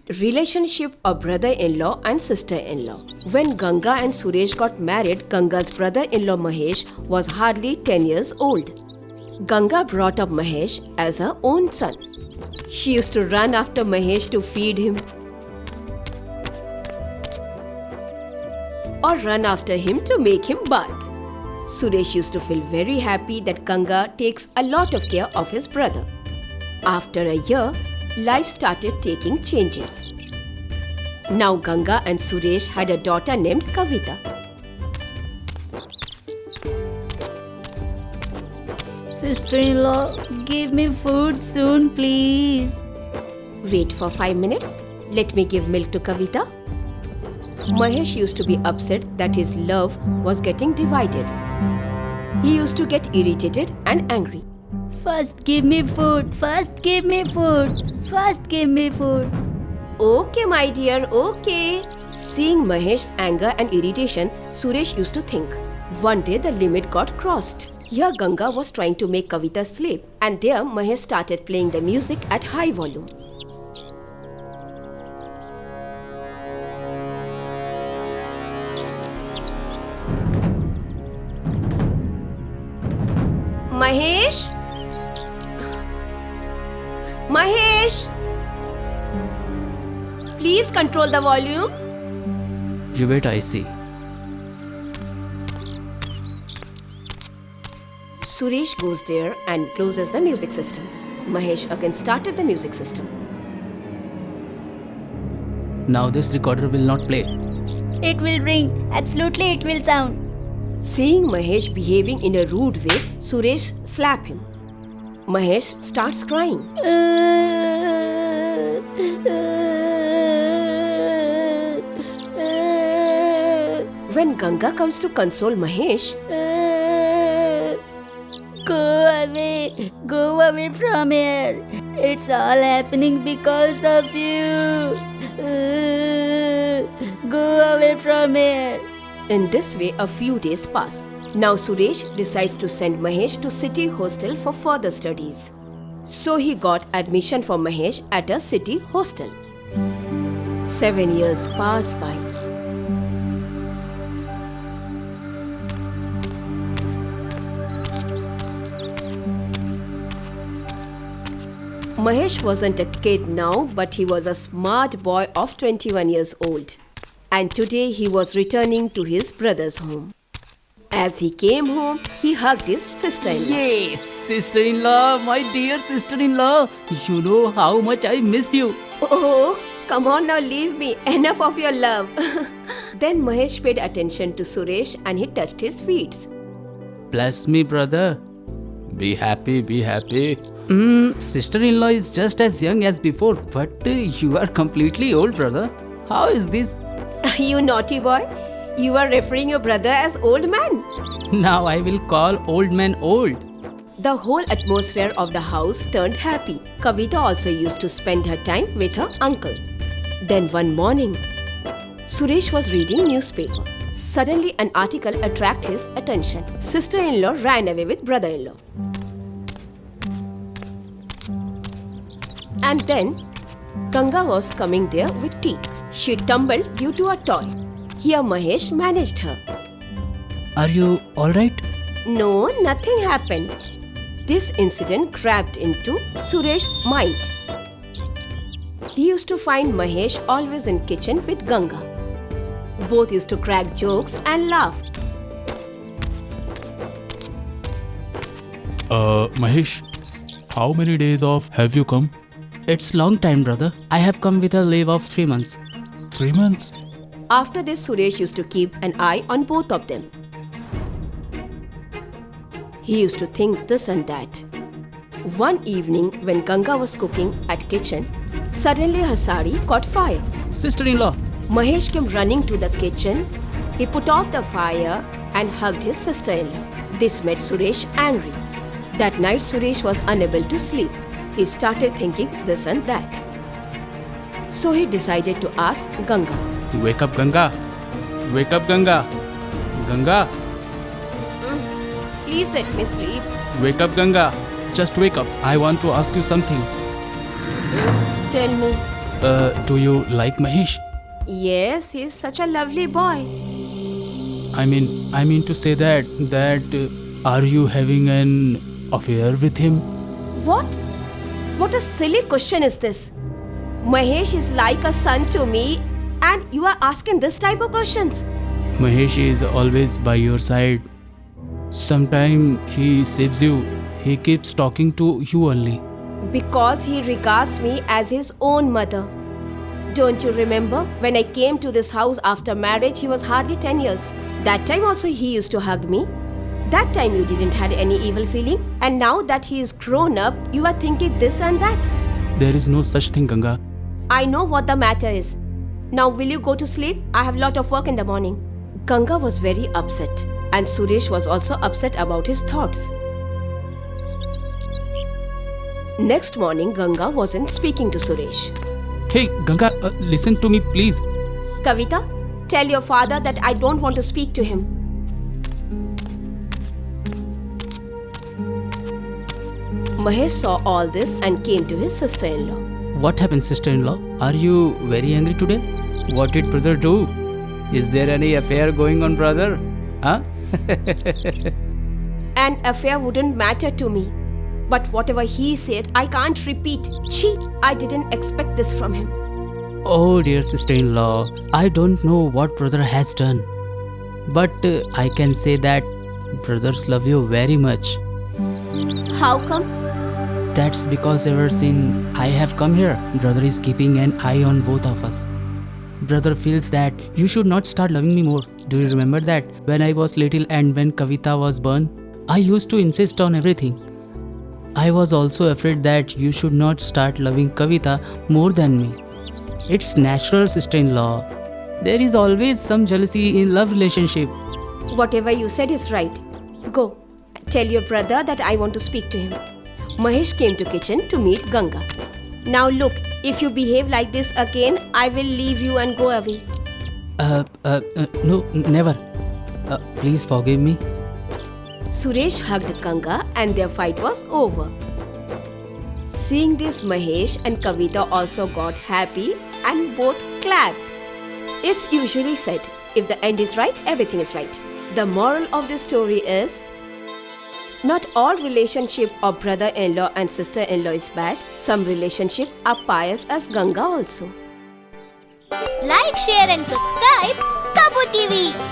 Relationship of brother-in-law and sister-in-law. When Ganga and Suresh got married, Ganga's brother-in-law Mahesh was hardly 10 years old. Ganga brought up Mahesh as her own son. She used to run after Mahesh to feed him or run after him to make him bath. Suresh used to feel very happy that Ganga takes a lot of care of his brother. After a year, life started taking changes. Now Ganga and Suresh had a daughter named Kavita. Sister-in-law, give me food soon, please. Wait for 5 minutes. Let me give milk to Kavita. Mahesh used to be upset that his love was getting divided. He used to get irritated and angry. First give me food. First give me food. First give me food. Okay, my dear, okay. Seeing Mahesh's anger and irritation, Suresh used to think. One day the limit got crossed. Here Ganga was trying to make Kavita sleep, and there Mahesh started playing the music at high volume. Mahesh? Mahesh? Please control the volume. You wait, I see. Suresh goes there and closes the music system. Mahesh again started the music system. Now this recorder will not play. It will ring. Absolutely, it will sound. Seeing Mahesh behaving in a rude way, Suresh slaps him. Mahesh starts crying. When Ganga comes to console Mahesh, Go away from here. It's all happening because of you. Go away from here. in this way a few days pass. Now Suresh decides to send Mahesh to city hostel for further studies. So he got admission for Mahesh at a city hostel. 7 years pass by. Mahesh wasn't a kid now, but he was a smart boy of 21 years old. And today he was returning to his brother's home. As he came home, he hugged his sister-in-law. Yes, sister-in-law, my dear sister-in-law. You know how much I missed you. Oh, come on now, leave me. Enough of your love. Then Mahesh paid attention to Suresh and he touched his feet. Bless me, brother. Be happy, be happy. Sister-in-law is just as young as before, but you are completely old, brother. How is this? You naughty boy. You are referring your brother as old man. Now I will call old man old. The whole atmosphere of the house turned happy. Kavita also used to spend her time with her uncle. Then one morning, Suresh was reading newspaper. Suddenly an article attracted his attention. Sister-in-law ran away with brother-in-law. And then Ganga was coming there with tea. She tumbled due to a toy. Here Mahesh managed her. Are you alright? No, nothing happened. This incident crept into Suresh's mind. He used to find Mahesh always in kitchen with Ganga. Both used to crack jokes and laugh. Mahesh, how many days off have you come? It's long time, brother. I have come with a leave of 3 months. 3 months? After this, Suresh used to keep an eye on both of them. He used to think this and that. One evening, when Ganga was cooking at kitchen, suddenly her sari caught fire. Sister-in-law. Mahesh came running to the kitchen. He put off the fire and hugged his sister-in-law. This made Suresh angry. That night, Suresh was unable to sleep. He started thinking this and that. So he decided to ask Ganga. Wake up, Ganga. Wake up, Ganga. Ganga. Please let me sleep. Wake up, Ganga. Just wake up. I want to ask you something. Tell me. Do you like Mahesh? Yes, he's such a lovely boy. I mean to say that are you having an affair with him? What? What a silly question is this? Mahesh is like a son to me, and you are asking this type of questions. Mahesh is always by your side. Sometimes he saves you. He keeps talking to you only. Because he regards me as his own mother. Don't you remember when I came to this house after marriage, he was hardly 10 years. That time also he used to hug me. That time you didn't had any evil feeling. And now that he is grown up, you are thinking this and that. There is no such thing, Ganga. I know what the matter is. Now will you go to sleep? I have lot of work in the morning. Ganga was very upset. And Suresh was also upset about his thoughts. Next morning, Ganga wasn't speaking to Suresh. Hey, Ganga, listen to me, please. Kavita, tell your father that I don't want to speak to him. Mahesh saw all this and came to his sister-in-law. What happened, sister-in-law? Are you very angry today? What did brother do? Is there any affair going on, brother? Huh? An affair wouldn't matter to me. But whatever he said, I can't repeat. Chee, I didn't expect this from him. Oh, dear sister-in-law, I don't know what brother has done. But I can say that brothers love you very much. How come? That's because ever since I have come here, brother is keeping an eye on both of us. Brother feels that you should not start loving me more. Do you remember that when I was little and when Kavita was born, I used to insist on everything. I was also afraid that you should not start loving Kavita more than me. It's natural, sister-in-law. There is always some jealousy in love relationship. Whatever you said is right. Go. Tell your brother that I want to speak to him. Mahesh came to kitchen to meet Ganga. Now look, if you behave like this again, I will leave you and go away. No, never. Please forgive me. Suresh hugged Ganga and their fight was over. Seeing this, Mahesh and Kavita also got happy and both clapped. It's usually said, if the end is right, everything is right. The moral of this story is, not all relationship of brother-in-law and sister-in-law is bad. Some relationship are pious as Ganga also. Like, share and subscribe Kapu TV.